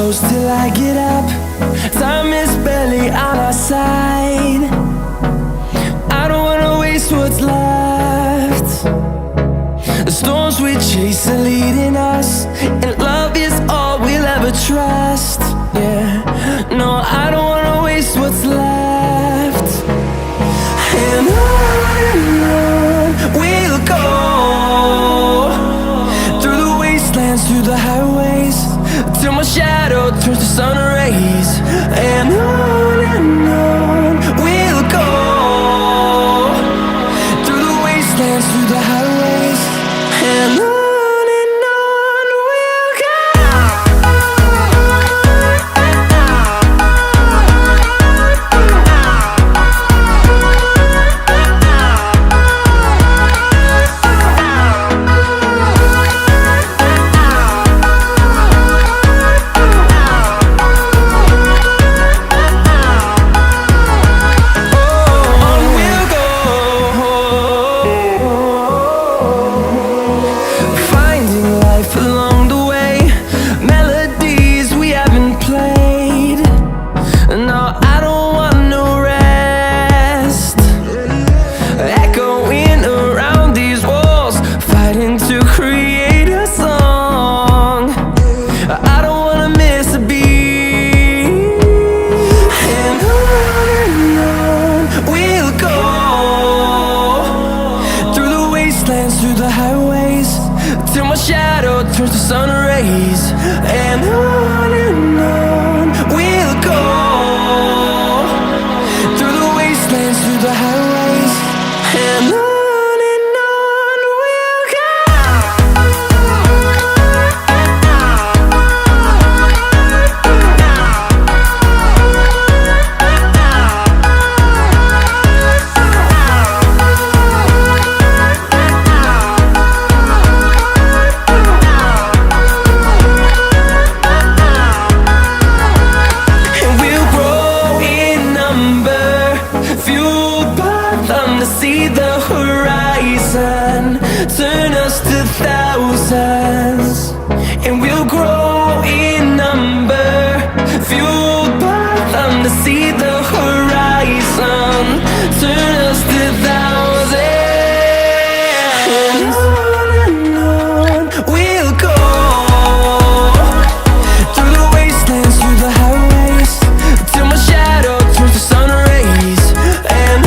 close till I get up. Time is barely on our side. I don't wanna waste what's left. The storms we chase are leading us, and love is all we'll ever trust. Yeah, no, I don't wanna waste what's left. And on we'll go, through the wastelands, through the highways, till my shadow turns to sun rays. And on we'll go, through the wastelands, through the highways, and on we'll go. Through the highways, till my shadow turns to sun rays. And on we'll go, through the wastelands, through the highways, and on we'll go. See the horizon turn us to thousands, and we'll grow in number, fueled by them to see the horizon turn us to thousands. And on we'll go, through the wastelands, through the highways, till my shadow turns to sun rays. And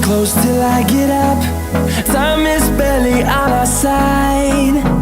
close till I get up. Time is barely on our side.